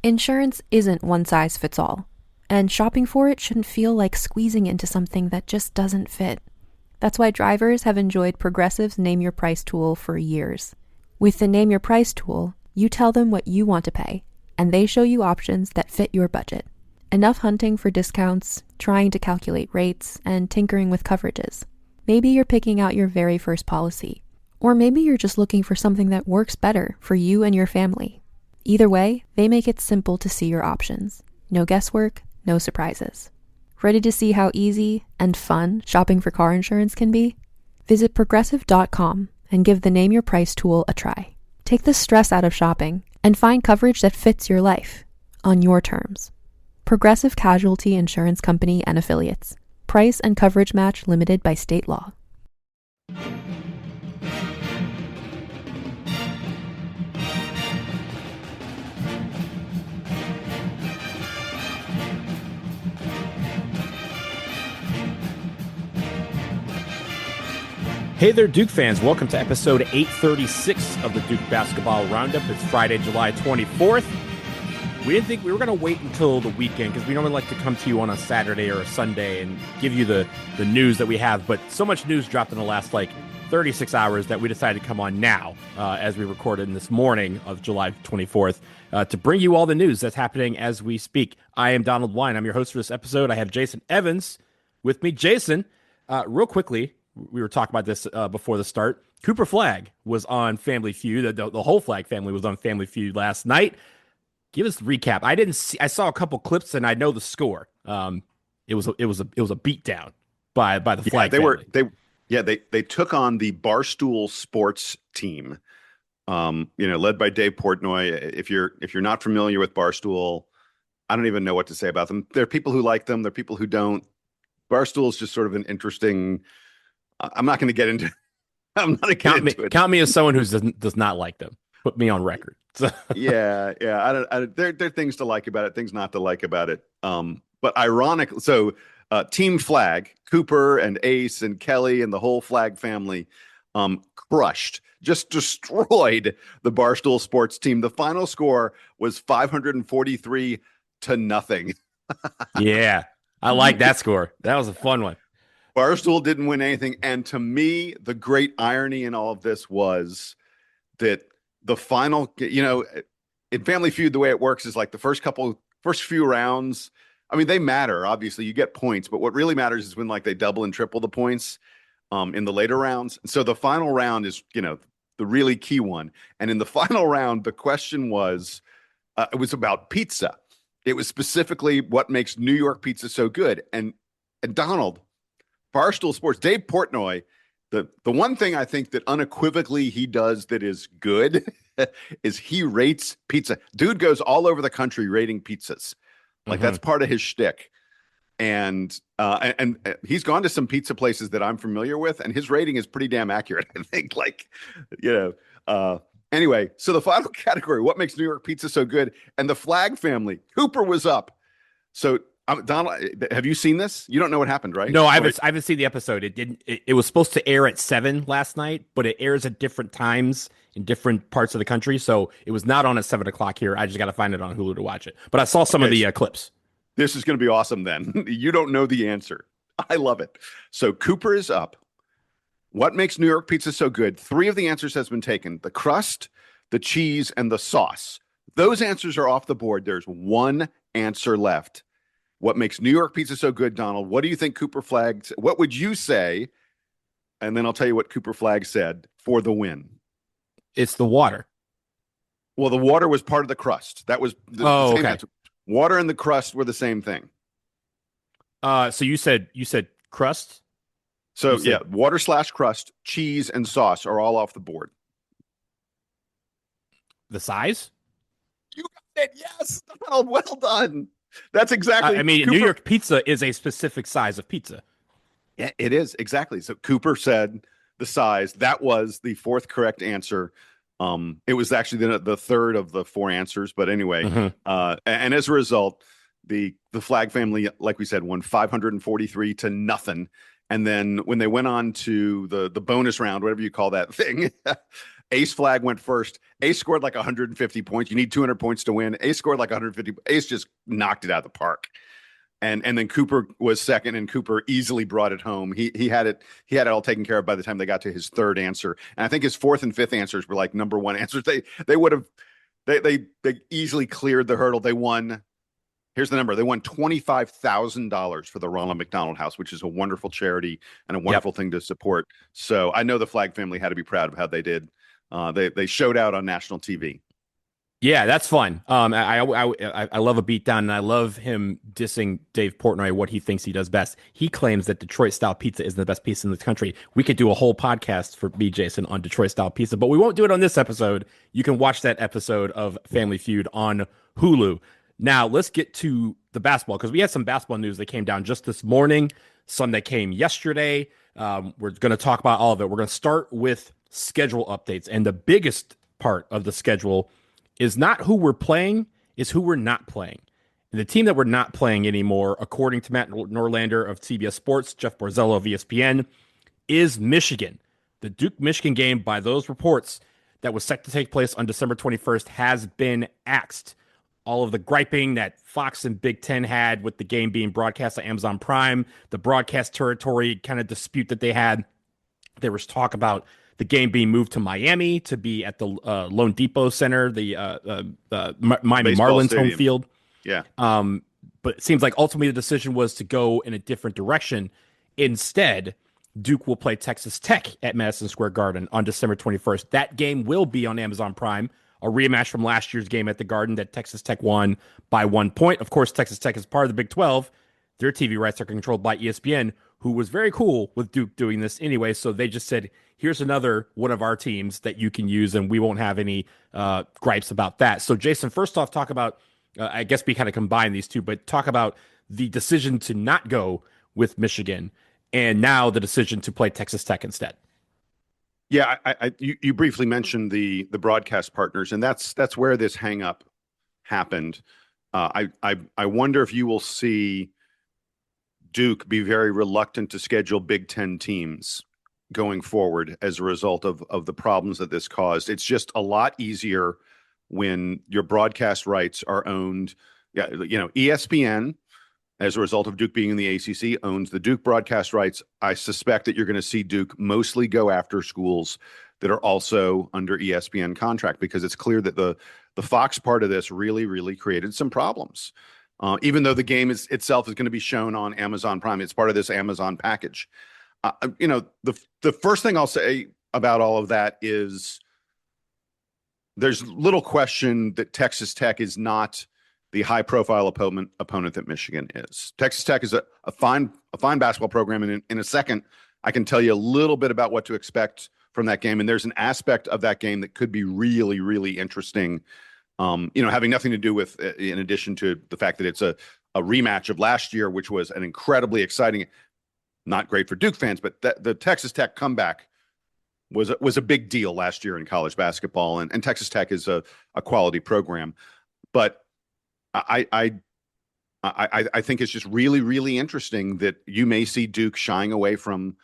Insurance isn't one size fits all, and shopping for it shouldn't feel like squeezing into something that just doesn't fit. That's why drivers have enjoyed Progressive's Name Your Price tool for years. With the Name Your Price tool, you tell them what you want to pay, and they show you options that fit your budget. Enough hunting for discounts, trying to calculate rates, and tinkering with coverages. Maybe you're picking out your very first policy, or maybe you're just looking for something that works better for you and your family. Either way, they make it simple to see your options. No guesswork, no surprises. Ready to see how easy and fun shopping for car insurance can be? Visit Progressive.com and give the Name Your Price tool a try. Take the stress out of shopping and find coverage that fits your life, on your terms. Progressive Casualty Insurance Company and Affiliates. Price and coverage match limited by state law. Hey there, Duke fans. Welcome to episode 836 of the Duke Basketball Roundup. It's Friday, July 24th. We didn't think we were going to wait until the weekend because we normally like to come to you on a Saturday or a Sunday and give you the news that we have. But so much news dropped in the last 36 hours that we decided to come on now as we recorded in this morning of July 24th to bring you all the news that's happening as we speak. I am Donald Wine. I'm your host for this episode. I have Jason Evans with me. Jason, real quickly, we were talking about this before the start. Cooper Flagg was on Family Feud. The whole Flagg family was on Family Feud last night. Give us the recap. I saw a couple clips and I know the score. It was a beatdown by the Flagg family. They took on the Barstool Sports team. Led by Dave Portnoy. If you're not familiar with Barstool, I don't even know what to say about them. There are people who like them. There are people who don't. Barstool is just sort of an interesting. I'm not going to get into. I'm not going to count me as someone who does not like them. Put me on record. yeah. There are things to like about it, things not to like about it. But ironically, so Team Flagg, Cooper and Ace and Kelly and the whole Flagg family, just destroyed the Barstool Sports team. The final score was 543-0. Yeah, I like that score. That was a fun one. Barstool didn't win anything. And to me, the great irony in all of this was that the final, in Family Feud, the way it works is like the first few rounds. I mean, they matter. Obviously, you get points, but what really matters is when they double and triple the points in the later rounds. So the final round is, the really key one. And in the final round, the question was, it was about pizza. It was specifically what makes New York pizza so good. And Donald, Barstool Sports, Dave Portnoy, the one thing I think that unequivocally he does that is good is he rates pizza. Dude goes all over the country rating pizzas. That's part of his shtick. And he's gone to some pizza places that I'm familiar with, and his rating is pretty damn accurate, I think. Anyway, so the final category, what makes New York pizza so good? And the Flagg family, Cooper was up. So Donald, have you seen this? You don't know what happened, right? No, I haven't seen the episode. It was supposed to air at 7 last night, but it airs at different times in different parts of the country. So it was not on at 7 o'clock here. I just got to find it on Hulu to watch it. But I saw some of the clips. This is going to be awesome then. You don't know the answer. I love it. So Cooper is up. What makes New York pizza so good? 3 of the answers has been taken. The crust, the cheese, and the sauce. Those answers are off the board. There's one answer left. What makes New York pizza so good, Donald? What do you think Cooper Flagg? What would you say? And then I'll tell you what Cooper Flagg said for the win. It's the water. Well, the water was part of the crust. That was the same answer. Water and the crust were the same thing. So you said crust? So water/crust, cheese, and sauce are all off the board. The size? You got it. Yes, Donald. Well done. That's exactly. New York pizza is a specific size of pizza. Yeah, it is. Exactly. So Cooper said the size. That was the 4th correct answer. It was actually the 3rd of the 4 answers. But anyway, and as a result, the Flagg family, like we said, won 543-0. And then when they went on to the bonus round, whatever you call that thing, Ace Flag went first. Ace scored like 150 points. You need 200 points to win. Ace scored like 150. Ace just knocked it out of the park. And then Cooper was second, and Cooper easily brought it home. He had it all taken care of by the time they got to his third answer. And I think his fourth and fifth answers were like number one answers. They would have they easily cleared the hurdle. They won. Here's the number. They won $25,000 for the Ronald McDonald House, which is a wonderful charity and a wonderful thing to support. So I know the Flag family had to be proud of how they did. They showed out on national TV. Yeah, that's fun. I love a beatdown, and I love him dissing Dave Portnoy, what he thinks he does best. He claims that Detroit style pizza is the best pizza in the country. We could do a whole podcast for me, Jason, on Detroit style pizza, but we won't do it on this episode. You can watch that episode of Family Feud on Hulu. Now let's get to the basketball, because we had some basketball news that came down just this morning, some that came yesterday. We're going to talk about all of it. We're going to start with schedule updates, and the biggest part of the schedule is not who we're playing, is who we're not playing. And the team that we're not playing anymore, according to Matt Norlander of CBS Sports, Jeff Borzello of ESPN, is Michigan. The Duke-Michigan game, by those reports, that was set to take place on December 21st has been axed. All of the griping that Fox and Big Ten had with the game being broadcast on Amazon Prime, the broadcast territory kind of dispute that they had, there was talk about the game being moved to Miami to be at the Lone Depot Center, the Miami Baseball Marlins stadium. home field. Yeah. But it seems like ultimately the decision was to go in a different direction. Instead, Duke will play Texas Tech at Madison Square Garden on December 21st. That game will be on Amazon Prime, a rematch from last year's game at the Garden that Texas Tech won by 1 point. Of course, Texas Tech is part of the Big 12. Their TV rights are controlled by ESPN, who was very cool with Duke doing this anyway. So they just said, here's another one of our teams that you can use, and we won't have any gripes about that. So, Jason, first off, talk about, I guess we kind of combine these two, but talk about the decision to not go with Michigan and now the decision to play Texas Tech instead. Yeah, you briefly mentioned the broadcast partners, and that's where this hang up happened. I wonder if you will see Duke be very reluctant to schedule Big Ten teams going forward as a result of the problems that this caused. It's just a lot easier when your broadcast rights are owned. Yeah, ESPN, as a result of Duke being in the ACC, owns the Duke broadcast rights. I suspect that you're going to see Duke mostly go after schools that are also under ESPN contract, because it's clear that the Fox part of this really, really created some problems. Even though the game itself is going to be shown on Amazon Prime, it's part of this Amazon package. The first thing I'll say about all of that is there's little question that Texas Tech is not the high-profile opponent that Michigan is. Texas Tech is a fine basketball program, and in a second, I can tell you a little bit about what to expect from that game. And there's an aspect of that game that could be really, really interesting. Having nothing to do with, in addition to the fact that it's a rematch of last year, which was an incredibly exciting, not great for Duke fans, but the Texas Tech comeback was a big deal last year in college basketball, and Texas Tech is a quality program. But I think it's just really, really interesting that you may see Duke shying away from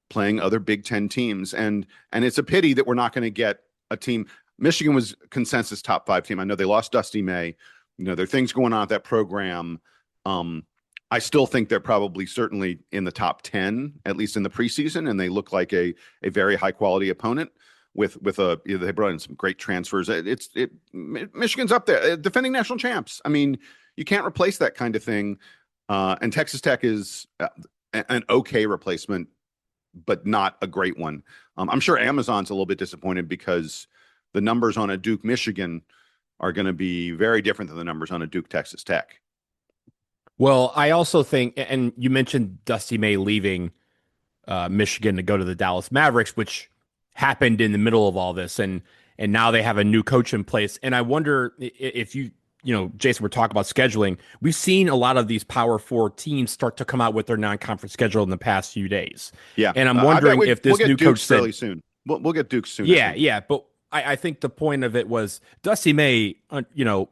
playing other Big Ten teams, and it's a pity that we're not going to get a team. Michigan was consensus top 5 team. I know they lost Dusty May. There are things going on at that program. I still think they're probably certainly in the top 10, at least in the preseason, and they look like a very high quality opponent with they brought in some great transfers. Michigan's up there, defending national champs. I mean, you can't replace that kind of thing. And Texas Tech is an okay replacement, but not a great one. I'm sure Amazon's a little bit disappointed because the numbers on a Duke Michigan are going to be very different than the numbers on a Duke Texas Tech. Well, I also think, and you mentioned Dusty May leaving Michigan to go to the Dallas Mavericks, which happened in the middle of all this, and now they have a new coach in place. And I wonder if Jason, we're talking about scheduling. We've seen a lot of these Power 4 teams start to come out with their non-conference schedule in the past few days. Yeah, and I'm wondering if this new coach said fairly soon. We'll get Duke soon. Yeah, but I think the point of it was Dusty May,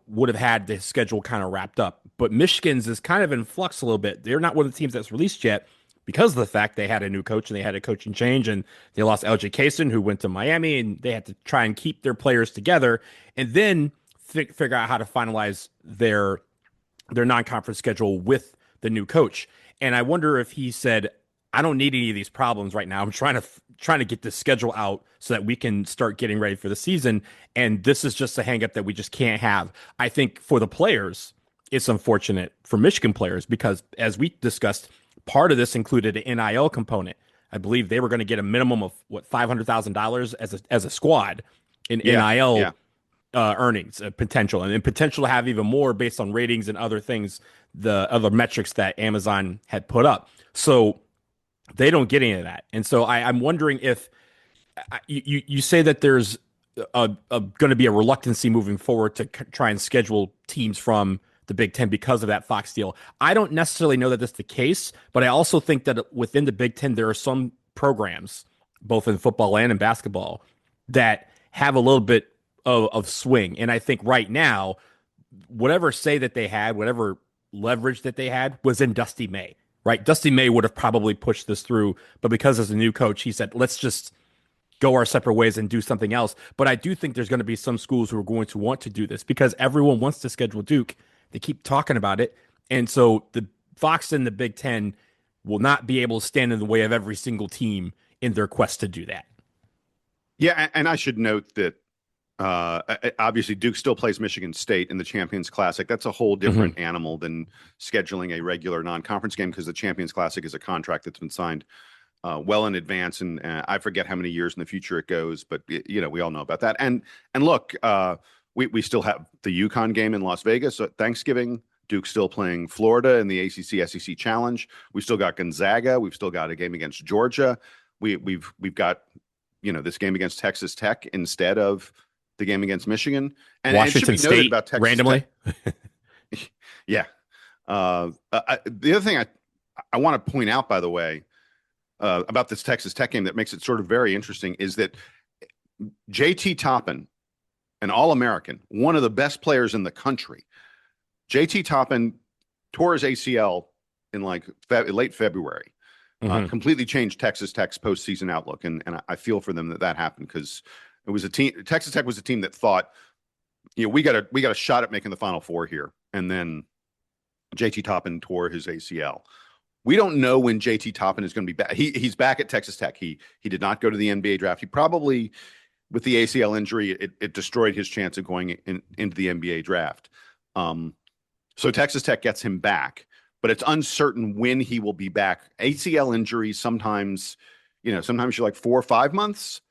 would have had the schedule kind of wrapped up, but Michigan's is kind of in flux a little bit. They're not one of the teams that's released yet, because of the fact they had a new coach and they had a coaching change and they lost LJ Kaysen, who went to Miami, and they had to try and keep their players together and then figure out how to finalize their non-conference schedule with the new coach. And I wonder if he said, I don't need any of these problems right now. I'm trying to get this schedule out so that we can start getting ready for the season. And this is just a hangup that we just can't have. I think for the players, it's unfortunate for Michigan players because, as we discussed, part of this included an NIL component. I believe they were going to get a minimum of $500,000 as a squad in NIL earnings potential, and potential to have even more based on ratings and other things, the other metrics that Amazon had put up. So they don't get any of that. And so I'm wondering if you say that there's going to be a reluctancy moving forward to try and schedule teams from the Big Ten because of that Fox deal. I don't necessarily know that that's the case, but I also think that within the Big Ten, there are some programs, both in football and in basketball, that have a little bit of swing. And I think right now, whatever say that they had, whatever leverage that they had was in Dusty May, right? Dusty May would have probably pushed this through, but because as a new coach, he said, let's just go our separate ways and do something else. But I do think there's going to be some schools who are going to want to do this because everyone wants to schedule Duke. They keep talking about it. And so the Fox and the Big Ten will not be able to stand in the way of every single team in their quest to do that. Yeah, and I should note that obviously Duke still plays Michigan State in the Champions Classic. That's a whole different animal than scheduling a regular non-conference game because the Champions Classic is a contract that's been signed well in advance, and I forget how many years in the future it goes, but we all know about that. And look, we still have the UConn game in Las Vegas at Thanksgiving. Duke's still playing Florida in the ACC SEC Challenge. We've still got Gonzaga. We've still got a game against Georgia. We've got this game against Texas Tech instead of the game against Michigan. And Washington it should be noted State about Texas randomly. Tech. Yeah. The other thing I want to point out, by the way, about this Texas Tech game that makes it sort of very interesting is that JT Toppin, an All-American, one of the best players in the country. JT Toppin tore his ACL in late February. Completely changed Texas Tech's postseason outlook, and I feel for them that happened because it was a team. Texas Tech was a team that thought, we got a shot at making the Final Four here, and then JT Toppin tore his ACL. We don't know when JT Toppin is going to be back. He's back at Texas Tech. He did not go to the NBA draft. He probably, with the ACL injury, it destroyed his chance of going into the NBA draft. So Texas Tech gets him back, but it's uncertain when he will be back. ACL injuries sometimes you're like 4 or 5 months.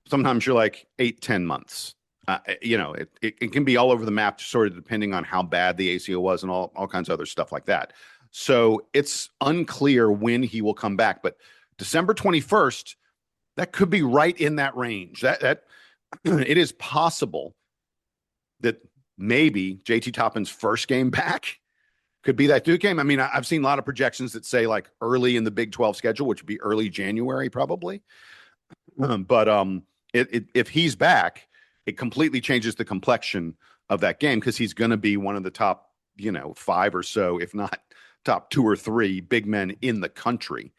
Sometimes you're like 8-10 months. It can be all over the map, sort of depending on how bad the ACL was and all kinds of other stuff like that. So it's unclear when he will come back. But December 21st, that could be right in that range. That it is possible that maybe JT Toppin's first game back could be that Duke game. I mean, I've seen a lot of projections that say like early in the Big 12 schedule, which would be early January probably. But if he's back, it completely changes the complexion of that game because he's going to be one of the top, 5 or so, if not top 2 or 3 big men in the country.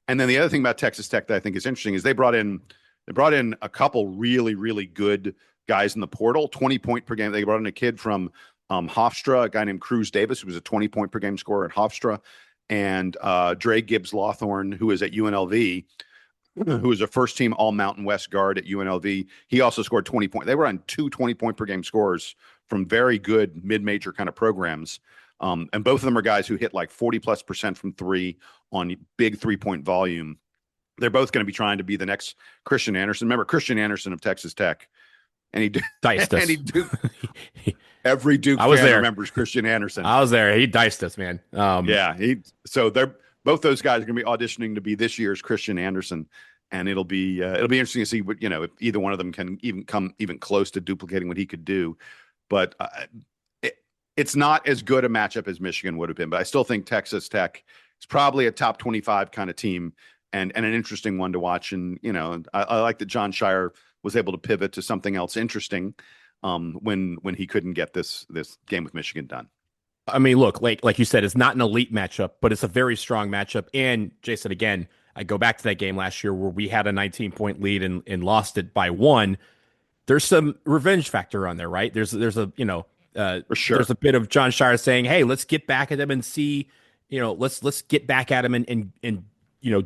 And then the other thing about Texas Tech that I think is interesting is they brought in a couple really, really good guys in the portal, 20 point per game. They brought in a kid from Hofstra, a guy named Cruz Davis, who was a 20 point per game scorer at Hofstra, and Dre Gibbs Lawthorne, who is at UNLV, who was a first team all Mountain West guard at UNLV. He also scored 20 points. They were on 2 20 point per game scorers from very good mid-major kind of programs. And both of them are guys who hit like 40+% from 3 on big 3-point volume. They're both going to be trying to be the next Christian Anderson. Remember Christian Anderson of Texas Tech, and he diced us. Every Duke fan remembers Christian Anderson. I was there. He diced us, man. So they're both those guys are going to be auditioning to be this year's Christian Anderson, and it'll be interesting to see what if either one of them can even come even close to duplicating what he could do. But it's not as good a matchup as Michigan would have been. But I still think Texas Tech is probably a top 25 kind of team and an interesting one to watch. And I like that John Shire was able to pivot to something else interesting when he couldn't get this game with Michigan done. I mean, look, like you said, it's not an elite matchup, but it's a very strong matchup. And Jason, again, I go back to that game last year where we had a 19-point lead and lost it by one. There's some revenge factor on there, right? There's a For there's sure. a bit of John Shire saying, "Hey, let's get back at them and see, let's get back at them and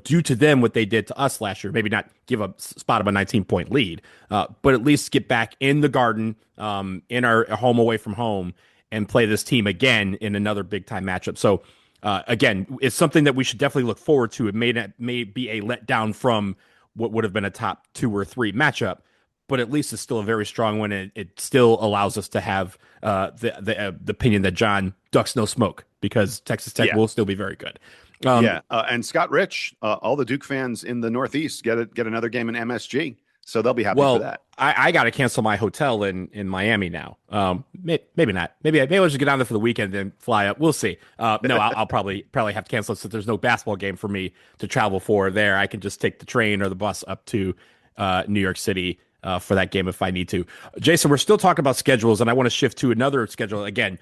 do to them what they did to us last year. Maybe not give a spot of a 19-point lead, but at least get back in the Garden, in our home away from home, and play this team again in another big time matchup." So again, it's something that we should definitely look forward to. It may be a letdown from what would have been a top 2 or 3 matchup, but at least it's still a very strong one. And it still allows us to have the opinion that John ducks no smoke because Texas Tech Yeah. will still be very good. Yeah. And Scott Rich, all the Duke fans in the Northeast get another game in MSG. So they'll be happy for Well, that. I got to cancel my hotel in Miami now. Maybe not. Maybe I'll just get down there for the weekend and fly up. We'll see. No, I'll probably have to cancel it since there's no basketball game for me to travel for there. I can just take the train or the bus up to New York City for that game if I need to. Jason, we're still talking about schedules, and I want to shift to another schedule. Again,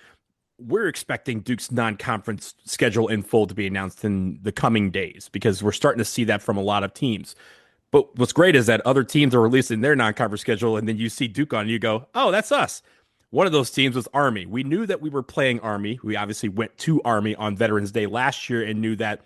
we're expecting Duke's non-conference schedule in full to be announced in the coming days because we're starting to see that from a lot of teams. But what's great is that other teams are releasing their non-conference schedule, and then you see Duke on, and you go, "Oh, that's us." One of those teams was Army. We knew that we were playing Army. We obviously went to Army on Veterans Day last year and knew that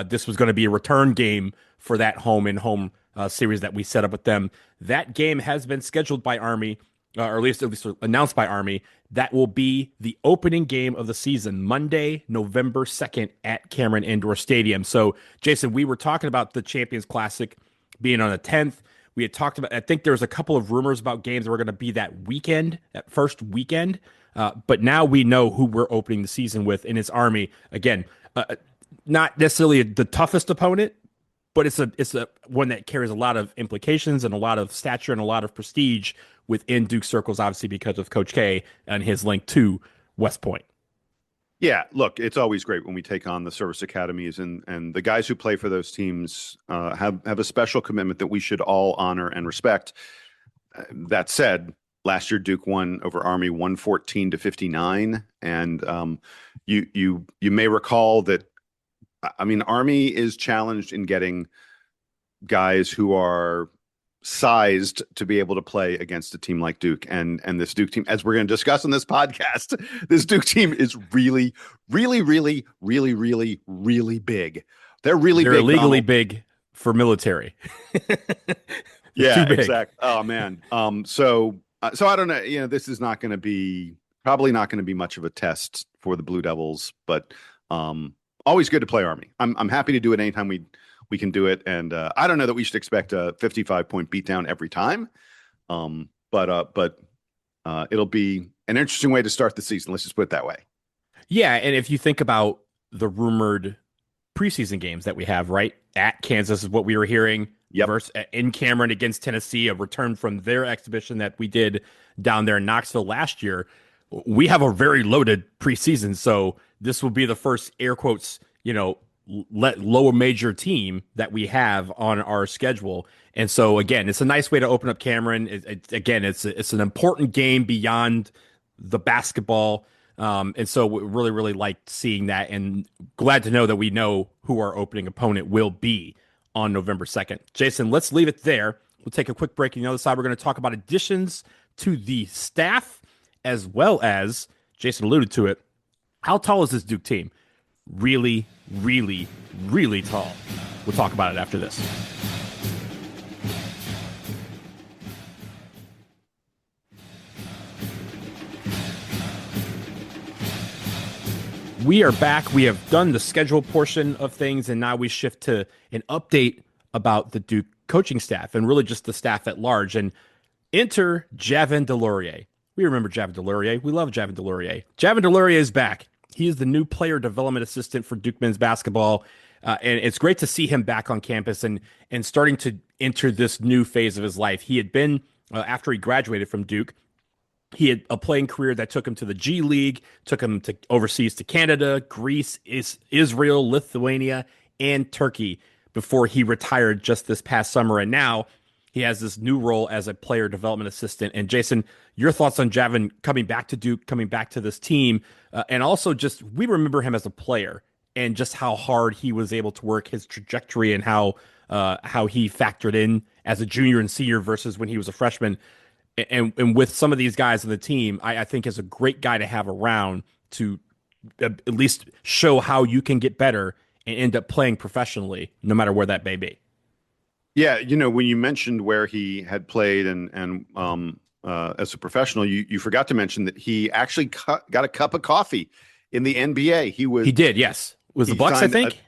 this was going to be a return game for that home and home series that we set up with them. That game has been scheduled by Army, or at least announced by Army. That will be the opening game of the season, Monday, November 2nd at Cameron Indoor Stadium. So, Jason, we were talking about the Champions Classic being on the 10th. We had talked about, I think there was a couple of rumors about games that were going to be that weekend, that first weekend. But now we know who we're opening the season with, and it's Army. Again, not necessarily the toughest opponent, but it's a one that carries a lot of implications and a lot of stature and a lot of prestige within Duke circles, obviously because of Coach K and his link to West Point. Yeah, look, it's always great when we take on the service academies and the guys who play for those teams have a special commitment that we should all honor and respect. That said, last year Duke won over Army 114-59, and you may recall that. I mean, Army is challenged in getting guys who are sized to be able to play against a team like Duke. And this Duke team, as we're going to discuss on this podcast, this Duke team is really, really, really, really, really, really big. They're really They're big. illegally big for military. Yeah, Too big. exactly. Oh man. So I don't know. You know, this is probably not going to be much of a test for the Blue Devils, but always good to play Army. I'm happy to do it anytime we can do it, and I don't know that we should expect a 55-point beatdown every time, but it'll be an interesting way to start the season. Let's just put it that way. Yeah, and if you think about the rumored preseason games that we have, right? At Kansas is what we were hearing. Yep. Versus in Cameron against Tennessee, a return from their exhibition that we did down there in Knoxville last year. We have a very loaded preseason, so this will be the first air quotes, lower major team that we have on our schedule. And so again, it's a nice way to open up Cameron. It's an important game beyond the basketball. And so we really, really liked seeing that and glad to know that we know who our opening opponent will be on November 2nd. Jason, let's leave it there. We'll take a quick break. On the other side, we're going to talk about additions to the staff, as well as, Jason alluded to it, how tall is this Duke team? Really, really, really tall. We'll talk about it after this. We are back. We have done the schedule portion of things, and now we shift to an update about the Duke coaching staff and really just the staff at large. And enter Javin DeLaurier. We remember Javin DeLaurier. We love Javin DeLaurier. Javin DeLaurier is back. He is the new player development assistant for Duke men's basketball. And it's great to see him back on campus and starting to enter this new phase of his life. He had been, after he graduated from Duke, he had a playing career that took him to the G League, took him to overseas to Canada, Greece, Israel, Lithuania, and Turkey before he retired just this past summer. And now he has this new role as a player development assistant. And Jason, your thoughts on Javin coming back to Duke, coming back to this team, and also just we remember him as a player and just how hard he was able to work his trajectory and how he factored in as a junior and senior versus when he was a freshman. And with some of these guys on the team, I think is a great guy to have around to at least show how you can get better and end up playing professionally, no matter where that may be. Yeah, when you mentioned where he had played and as a professional, you forgot to mention that he actually got a cup of coffee in the NBA. He did, yes. Was the Bucks, I think?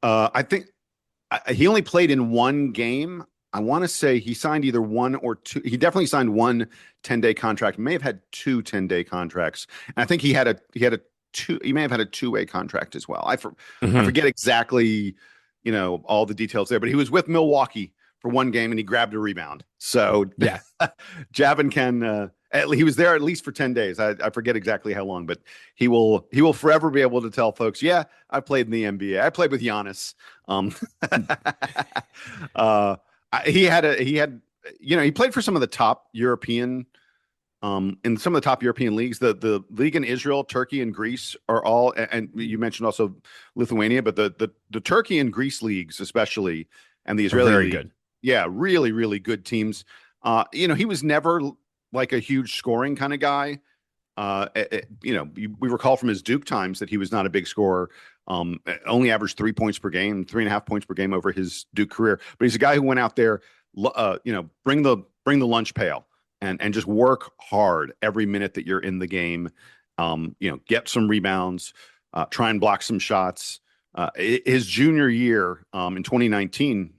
I think he only played in one game. I want to say he signed either one or two. He definitely signed one 10-day contract. May have had two 10-day contracts. And I think he may have had a two-way contract as well. I forget exactly, all the details there, but he was with Milwaukee for one game and he grabbed a rebound. So yeah, Javin can, he was there at least for 10 days. I forget exactly how long, but he will forever be able to tell folks, yeah, I played in the NBA. I played with Giannis. He played for some of the top European, in some of the top European leagues. The league in Israel, Turkey, and Greece are all, and you mentioned also Lithuania, but the Turkey and Greece leagues, especially, and the Israeli very league, good. Yeah, really, really good teams. He was never like a huge scoring kind of guy. We recall from his Duke times that he was not a big scorer. Only averaged 3 points per game, 3.5 points per game over his Duke career. But he's a guy who went out there, bring the lunch pail and just work hard every minute that you're in the game. Get some rebounds, try and block some shots. His junior year in 2019,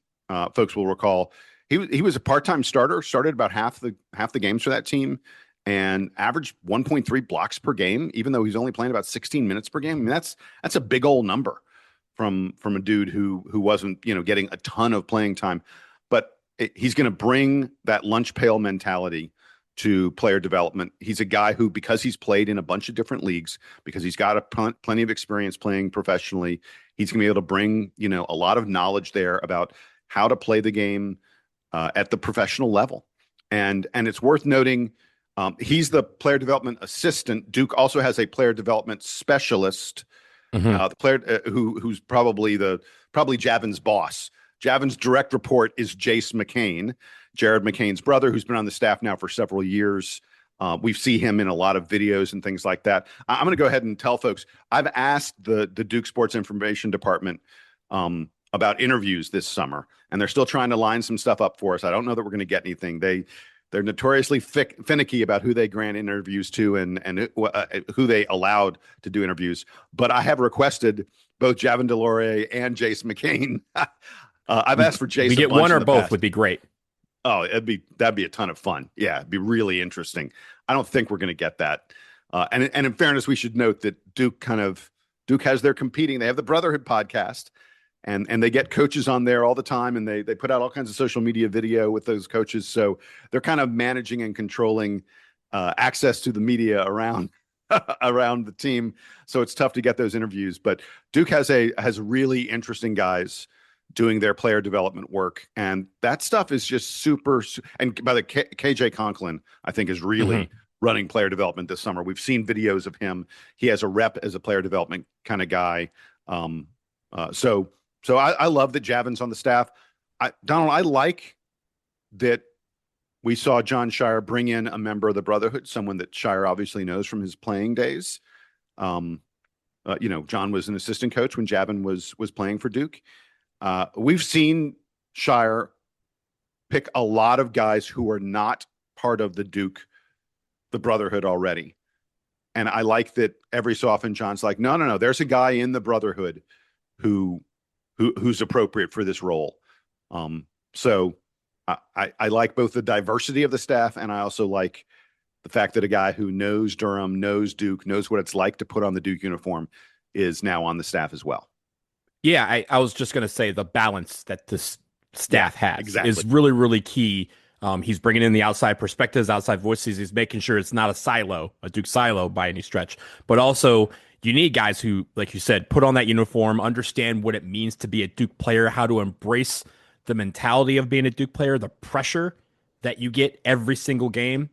folks will recall, he was a part-time starter, started about half the games for that team, and averaged 1.3 blocks per game, even though he's only playing about 16 minutes per game. I mean, that's a big old number from a dude who wasn't, getting a ton of playing time. But he's going to bring that lunch pail mentality to player development. He's a guy who, because he's played in a bunch of different leagues, because he's got plenty of experience playing professionally, he's going to be able to bring, a lot of knowledge there about how to play the game at the professional level. And it's worth noting, he's the player development assistant. Duke also has a player development specialist, the player who's probably Javin's boss. Javin's direct report is Jace McCain, Jared McCain's brother, who's been on the staff now for several years. We see him in a lot of videos and things like that. I'm going to go ahead and tell folks, I've asked the Duke Sports Information Department about interviews this summer, and they're still trying to line some stuff up for us. I don't know that we're going to get anything. They're notoriously finicky about who they grant interviews to and who they allowed to do interviews. But I have requested both Javin DeLaurier and Jace McCain. I've asked for Jace. We get one or both would be great. Oh, that'd be a ton of fun. Yeah, it'd be really interesting. I don't think we're going to get that. And in fairness, we should note that Duke has their competing. They have the Brotherhood podcast, and they get coaches on there all the time, and they put out all kinds of social media video with those coaches. So they're kind of managing and controlling access to the media around the team. So it's tough to get those interviews. But Duke has really interesting guys doing their player development work, and that stuff is just super. And by the KJ Conklin, I think, is really running player development this summer. We've seen videos of him. He has a rep as a player development kind of guy. So I love that Javin's on the staff. Donald, I like that we saw Jon Scheyer bring in a member of the Brotherhood, someone that Scheyer obviously knows from his playing days. Jon was an assistant coach when Javin was playing for Duke. We've seen Scheyer pick a lot of guys who are not part of the Brotherhood already. And I like that every so often John's like, no, there's a guy in the Brotherhood who's appropriate for this role. So I like both the diversity of the staff, and I also like the fact that a guy who knows Durham, knows Duke, knows what it's like to put on the Duke uniform is now on the staff as well. Yeah, I was just going to say the balance that this staff has is exactly really, really key. He's bringing in the outside perspectives, outside voices. He's making sure it's not a Duke silo by any stretch. But also, you need guys who, like you said, put on that uniform, understand what it means to be a Duke player, how to embrace the mentality of being a Duke player, the pressure that you get every single game.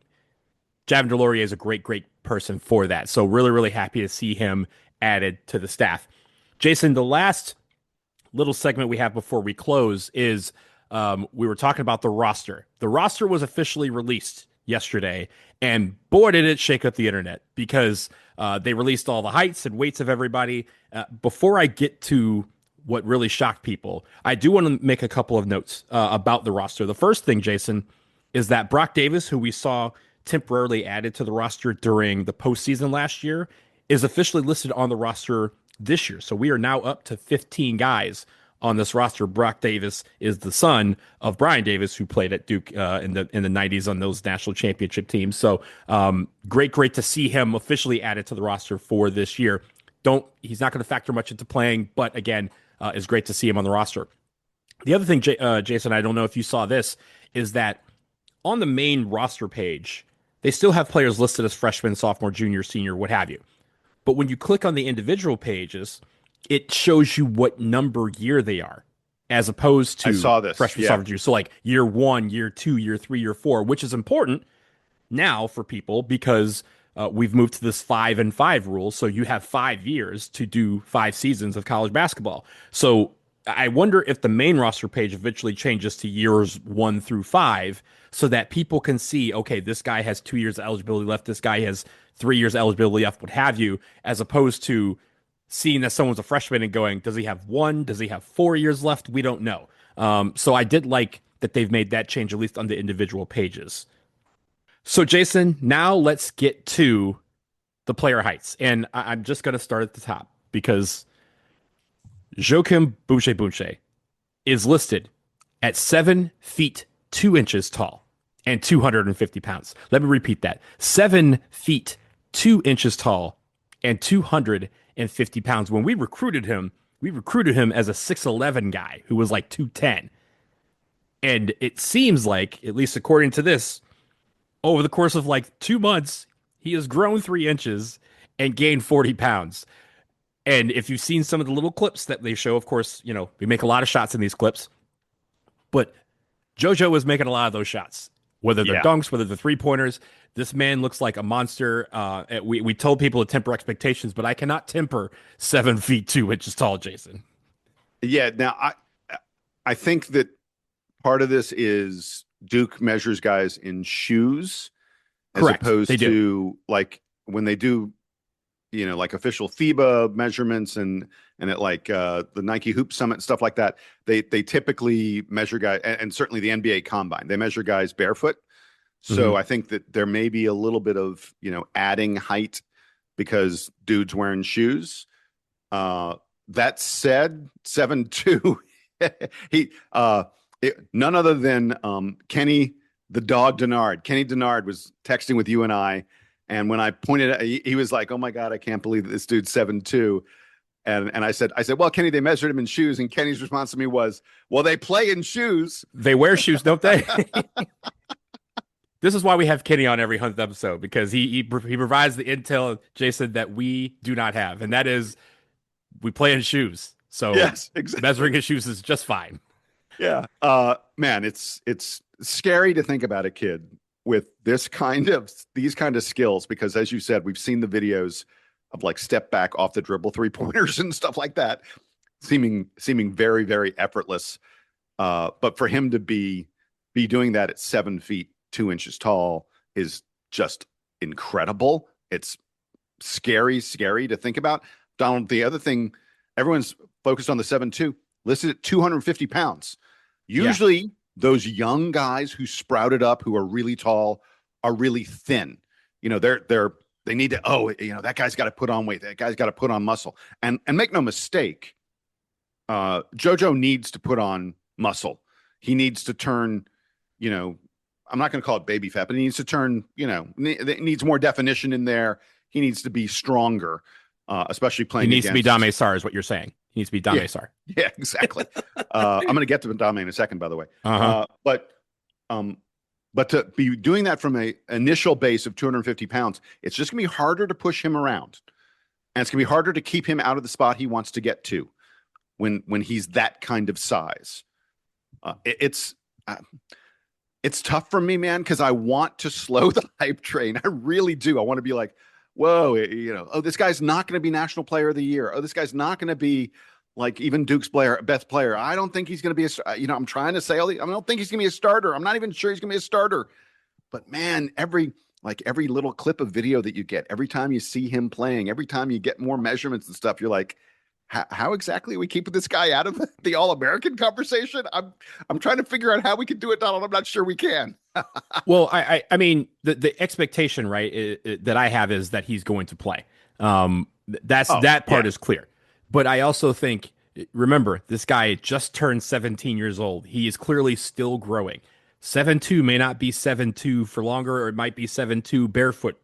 Javin DeLaurier is a great, great person for that. So really, really happy to see him added to the staff. Jason, the last little segment we have before we close is we were talking about the roster. The roster was officially released yesterday, and boy, did it shake up the internet because they released all the heights and weights of everybody. Before I get to what really shocked people, I do want to make a couple of notes about the roster. The first thing, Jason, is that Brock Davis, who we saw temporarily added to the roster during the postseason last year, is officially listed on the roster this year. So we are now up to 15 guys on this roster. Brock Davis is the son of Brian Davis, who played at Duke in the 90s on those national championship teams. So great to see him officially added to the roster for this year. He's not going to factor much into playing, but again, it's great to see him on the roster. The other thing, Jason, I don't know if you saw this, is that on the main roster page, they still have players listed as freshman, sophomore, junior, senior, what have you. But when you click on the individual pages, it shows you what number year they are, as opposed to I saw this. freshman, sophomore, junior. So like year 1, year 2, year 3, year 4, which is important now for people because we've moved to this 5-and-5 rule. So you have 5 years to do 5 seasons of college basketball. So I wonder if the main roster page eventually changes to years 1 through 5 so that people can see, okay, this guy has 2 years of eligibility left. This guy has 3 years eligibility left, what have you, as opposed to seeing that someone's a freshman and going, does he have 1? Does he have 4 years left? We don't know. So I did like that they've made that change, at least on the individual pages. So Jason, now let's get to the player heights. And I'm just going to start at the top because Joachim Bunche is listed at 7 feet 2 inches tall and 250 pounds. Let me repeat that. 7 feet 2 inches tall and 250 pounds. When we recruited him as a 6'11 guy who was like 210. And it seems like, at least according to this, over the course of like 2 months, he has grown 3 inches and gained 40 pounds. And if you've seen some of the little clips that they show, of course, you know, we make a lot of shots in these clips, but JoJo was making a lot of those shots, whether they're dunks, whether they're 3-pointers. This man looks like a monster. We told people to temper expectations, but I cannot temper 7 feet 2 inches tall, Jason. Yeah. Now I think that part of this is Duke measures guys in shoes, as opposed to like when they do, you know, like official FIBA measurements and at like the Nike Hoop Summit and stuff like that. They typically measure guys, and certainly the NBA Combine, they measure guys barefoot. So I think that there may be a little bit of, you know, adding height because dude's wearing shoes. That said, 7'2", none other than Kenny the dog Denard. Kenny Denard was texting with you and I, and when I pointed out, he was like, "Oh my God, I can't believe that this dude's 7'2". And I said, well, Kenny, they measured him in shoes, and Kenny's response to me was, "Well, they play in shoes. They wear shoes, don't they?" This is why we have Kenny on every 100th episode, because he provides the intel, Jason, that we do not have, and that is we play in shoes. So yes, exactly. Measuring his shoes is just fine. Yeah, man, it's scary to think about a kid with these kind of skills, because as you said, we've seen the videos of like step back off the dribble 3-pointers and stuff like that, seeming very, very effortless. But for him to be doing that at 7 feet 2 inches tall is just incredible. It's scary to think about. Donald, the other thing, everyone's focused on the 7'2", listed at 250 pounds. Usually those young guys who sprouted up, who are really tall, are really thin. You know, they need to, that guy's got to put on weight. That guy's got to put on muscle. And make no mistake, JoJo needs to put on muscle. He needs to turn, you know, I'm not going to call it baby fat, but he needs to turn, you know, it needs more definition in there. He needs to be stronger, especially playing. He needs to be Dame Sarr, is what you're saying. He needs to be Dame Sarr. Yeah, exactly. I'm going to get to Dame in a second, by the way. But to be doing that from an initial base of 250 pounds, it's just going to be harder to push him around, and it's going to be harder to keep him out of the spot he wants to get to when he's that kind of size. uh, it, it's uh, it's tough for me, man, because I want to slow the hype train. I really do. I want to be like, whoa, oh, this guy's not going to be National Player of the Year. Oh, this guy's not going to be like even Duke's best player. I don't think he's going to be I'm trying to say I don't think he's going to be a starter. I'm not even sure he's going to be a starter. But man, every little clip of video that you get, every time you see him playing, every time you get more measurements and stuff, you're like, how exactly are we keeping this guy out of the All-American conversation? I'm trying to figure out how we can do it, Donald. I'm not sure we can. Well, I mean, the expectation, right, that I have is that he's going to play. That part is clear. But I also think, remember, this guy just turned 17 years old. He is clearly still growing. 7'2" may not be 7'2" for longer, or it might be 7'2" barefoot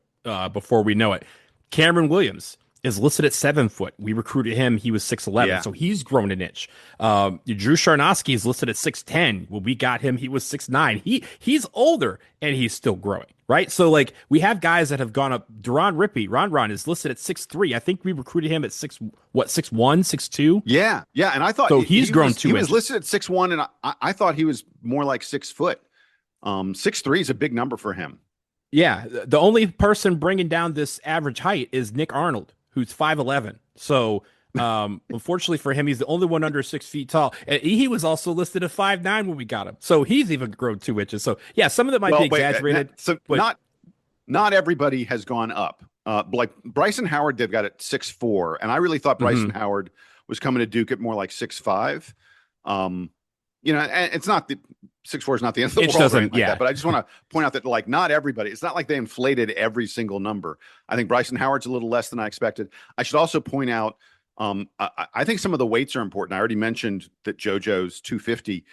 before we know it. Cameron Williams is listed at 7 foot. We recruited him. He was 6'11", so he's grown an inch. Drew Sharnowski is listed at 6'10". When we got him, he was 6'9". He's older and he's still growing, right? So like we have guys that have gone up. Duron Rippey, Ron is listed at 6'3". I think we recruited him at 6'1", 6'2". Yeah, and I thought so he's grown 2 inches. He was listed at 6'1", and I thought he was more like 6 foot. 6'3" is a big number for him. Yeah, the only person bringing down this average height is Nick Arnold, who's 5'11". So unfortunately for him, he's the only one under 6 feet tall. And he was also listed at 5'9" when we got him. So he's even grown 2 inches. So yeah, some of them might be exaggerated. But not everybody has gone up. Like Bryson Howard did got at 6'4", and I really thought Bryson Howard was coming to Duke at more like 6'5". And it's not the 6'4" is not the end of the world. Like that, but I just want to point out that like not everybody. It's not like they inflated every single number. I think Bryson Howard's a little less than I expected. I should also point out. I think some of the weights are important. I already mentioned that JoJo's 250.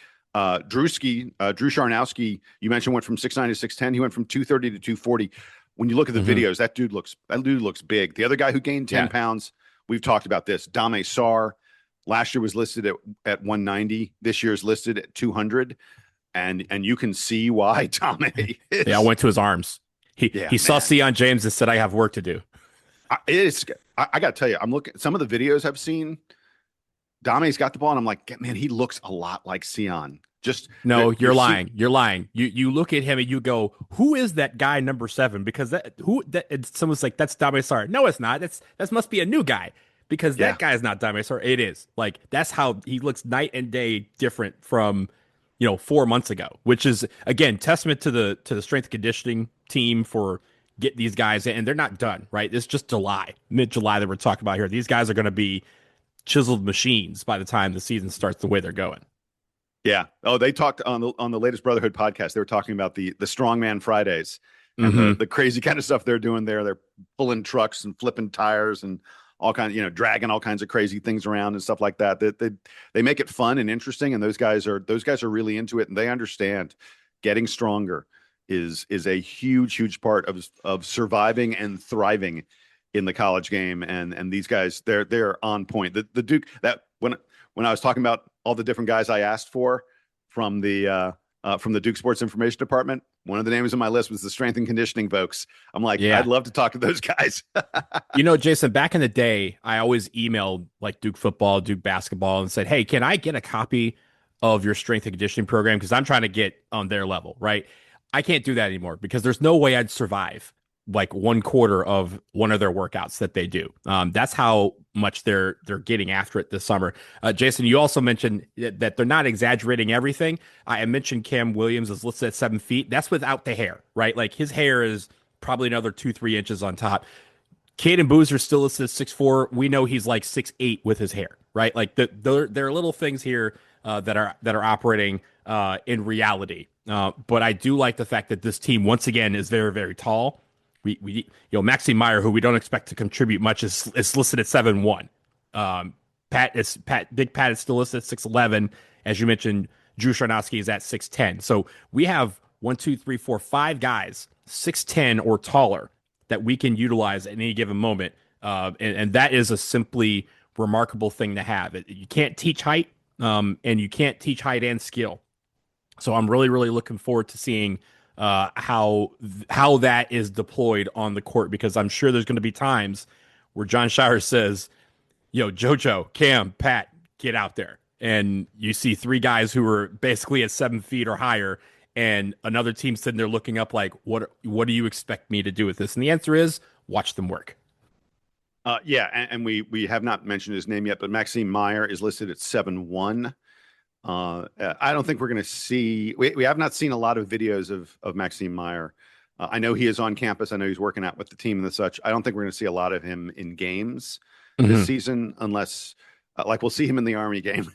Drew Sharnowski, you mentioned, went from 6'9" to 6'10". He went from 230 to 240. When you look at the videos, that dude looks big. The other guy who gained 10 pounds, we've talked about this. Dame Sarr. Last year was listed at 190. This year is listed at 200. And you can see why Dame is. Yeah, I went to his arms. He saw Sion James and said, I have work to do. I got to tell you, I'm looking some of the videos I've seen. Dame's got the ball, and I'm like, man, he looks a lot like Sion. You're lying. You're lying. You look at him and you go, who is that guy number 7? Because someone's like, that's Dame Sarr. No, it's not. That must be a new guy. Because that guy is not Dame Sarr. It is. Like, that's how he looks night and day different from 4 months ago, which is, again, testament to the strength and conditioning team for get these guys in. And they're not done, right? It's just mid-July that we're talking about here. These guys are going to be chiseled machines by the time the season starts the way they're going. Yeah. Oh, they talked on the latest Brotherhood podcast. They were talking about the Strongman Fridays and the crazy kind of stuff they're doing there. They're pulling trucks and flipping tires and all kinds, dragging all kinds of crazy things around and stuff like that. They make it fun and interesting, and those guys are really into it, and they understand getting stronger is a huge part of surviving and thriving in the college game. And these guys, they're on point. The Duke, that when I was talking about all the different guys I asked for from the Duke Sports Information Department, one of the names on my list was the strength and conditioning folks. I'm like, I'd love to talk to those guys. Jason, back in the day, I always emailed like Duke football, Duke basketball, and said, hey, can I get a copy of your strength and conditioning program? Because I'm trying to get on their level, right? I can't do that anymore because there's no way I'd survive like 1/4 of one of their workouts that they do. That's how much they're getting after it this summer. Jason, you also mentioned that they're not exaggerating everything. I mentioned Cam Williams is listed at 7 feet. That's without the hair, right? Like his hair is probably another 2-3 inches on top. Caden Boozer still listed at 6'4". We know he's like 6'8" with his hair, right? Like there are little things here that are operating in reality. But I do like the fact that this team once again is very, very tall. Maxi Meyer, who we don't expect to contribute much, is listed at 7'1". Big Pat is still listed at 6'11". As you mentioned, Drew Sharnowski is at 6'10". So we have 5 guys 6'10" or taller that we can utilize at any given moment. And that is a simply remarkable thing to have. You can't teach height, and you can't teach height and skill. So I'm really, really looking forward to seeing how that is deployed on the court, because I'm sure there's going to be times where John Shires says, JoJo, Cam, Pat, get out there. and you see three guys who are basically at 7 feet or higher, and another team sitting there looking up like, what do you expect me to do with this? And the answer is watch them work. Yeah, and we have not mentioned his name yet, but Maxime Meyer is listed at 7'1". I don't think we're going to see. We have not seen a lot of videos of Maxime Meyer. I know he is on campus. I know he's working out with the team and such. I don't think we're going to see a lot of him in games this season, unless like we'll see him in the Army game.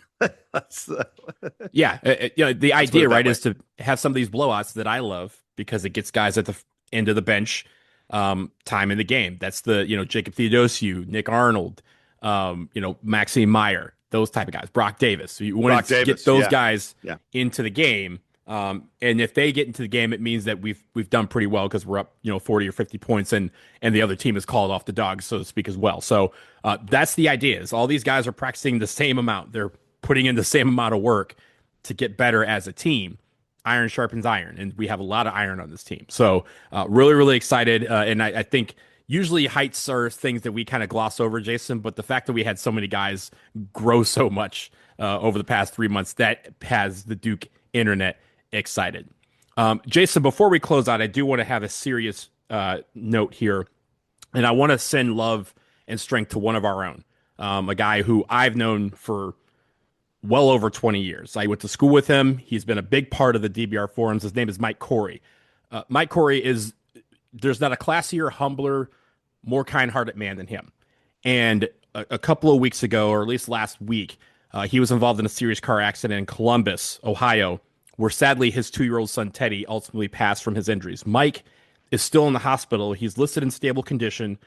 Yeah, the idea, right, is to have some of these blowouts that I love because it gets guys at the end of the bench time in the game. That's the, Jacob Theodosiou, Nick Arnold, Maxime Meyer, those type of guys, Brock Davis. So you want to get those guys into the game. And if they get into the game, it means that we've done pretty well because we're up, 40 or 50 points and the other team is called off the dogs, so to speak, as well. So that's the idea is all these guys are practicing the same amount. They're putting in the same amount of work to get better as a team. Iron sharpens iron, and we have a lot of iron on this team. So really, really excited. And I think usually heights are things that we kind of gloss over, Jason, but the fact that we had so many guys grow so much over the past 3 months, that has the Duke internet excited. Jason, before we close out, I do want to have a serious note here, and I want to send love and strength to one of our own, a guy who I've known for well over 20 years. I went to school with him. He's been a big part of the DBR forums. His name is Mike Corey. Mike Corey there's not a classier, humbler, more kind-hearted man than him. And a couple of weeks ago, or at least last week, he was involved in a serious car accident in Columbus, Ohio, where sadly his 2-year-old son, Teddy, ultimately passed from his injuries. Mike is still in the hospital. He's listed in stable condition,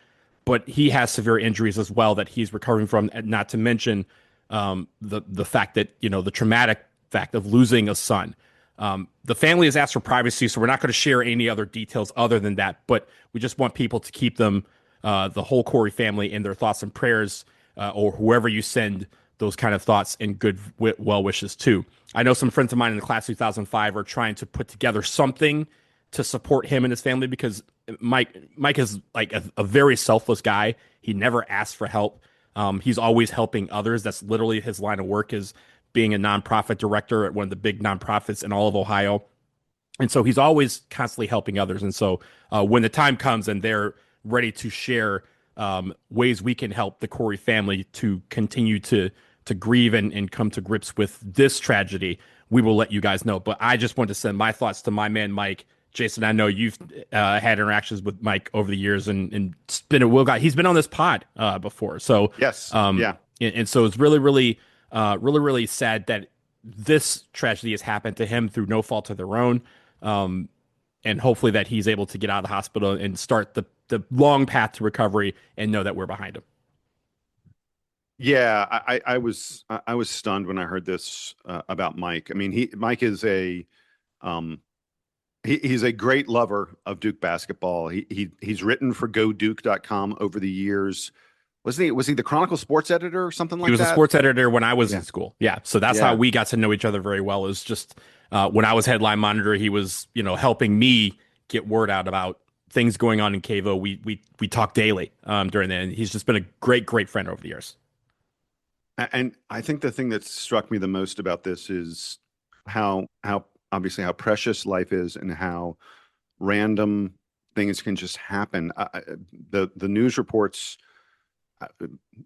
but he has severe injuries as well that he's recovering from, not to mention the fact that, the traumatic fact of losing a son. The family has asked for privacy, so we're not going to share any other details other than that, but we just want people to keep them, the whole Corey family, in their thoughts and prayers, or whoever you send those kind of thoughts and good well wishes to. I know some friends of mine in the class 2005 are trying to put together something to support him and his family, because Mike is like a very selfless guy. He never asks for help. He's always helping others. That's literally his line of work, is being a nonprofit director at one of the big nonprofits in all of Ohio. And so he's always constantly helping others. And so when the time comes and they're ready to share ways we can help the Corey family to continue to grieve and come to grips with this tragedy, we will let you guys know. But I just want to send my thoughts to my man, Mike. Jason, I know you've had interactions with Mike over the years, and it's been a real guy. He's been on this pod before. So yes. And so it's really, really, really sad that this tragedy has happened to him through no fault of their own. And hopefully that he's able to get out of the hospital and start the long path to recovery and know that we're behind him. Yeah, I was stunned when I heard this about Mike. I mean, Mike is he's a great lover of Duke basketball. He's written for GoDuke.com over the years. Was he the Chronicle sports editor or something like that? He was a sports editor when I was in school. Yeah, so that's how we got to know each other very well. It was just when I was headline monitor, he was helping me get word out about things going on in KVO. We talked daily during that, and he's just been a great friend over the years. And I think the thing that struck me the most about this is how obviously how precious life is and how random things can just happen. The news reports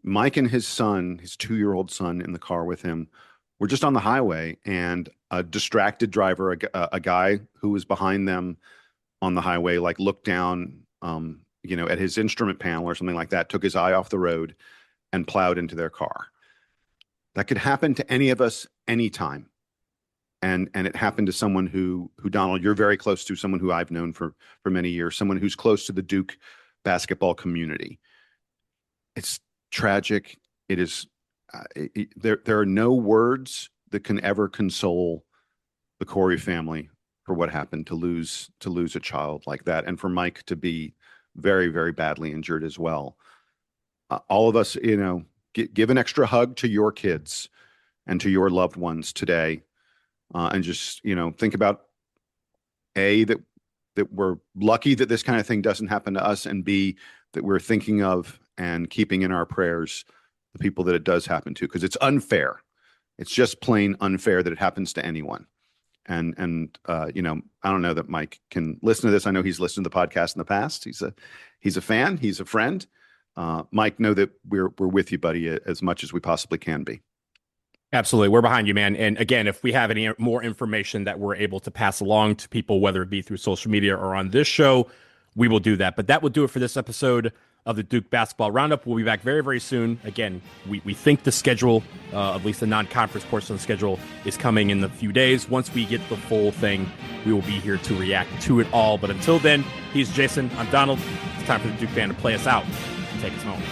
Mike and his son, his 2-year-old son, in the car with him, were just on the highway, and a distracted driver, a guy who was behind them on the highway, like looked down, at his instrument panel or something like that, took his eye off the road and plowed into their car. That could happen to any of us anytime. And it happened to someone who Donald, you're very close to, someone who I've known for many years, someone who's close to the Duke basketball community. It's tragic. It is. There are no words that can ever console the Corey family for what happened, to lose a child like that, and for Mike to be very, very badly injured as well. All of us, give an extra hug to your kids and to your loved ones today, and just think about that we're lucky that this kind of thing doesn't happen to us, and B, that we're thinking of and keeping in our prayers the people that it does happen to, because it's unfair. It's just plain unfair that it happens to anyone. And you know, I don't know that Mike can listen to this. I know he's listened to the podcast in the past. He's a fan. He's a friend. Mike, know that we're with you, buddy, as much as we possibly can be. Absolutely. We're behind you, man. And again, if we have any more information that we're able to pass along to people, whether it be through social media or on this show, we will do that. But that will do it for this episode of the Duke Basketball Roundup. We'll be back very, very soon. Again, we think the schedule, at least the non-conference portion of the schedule, is coming in a few days. Once we get the full thing, we will be here to react to it all. But until then, he's Jason. I'm Donald. It's time for the Duke band to play us out and take us home.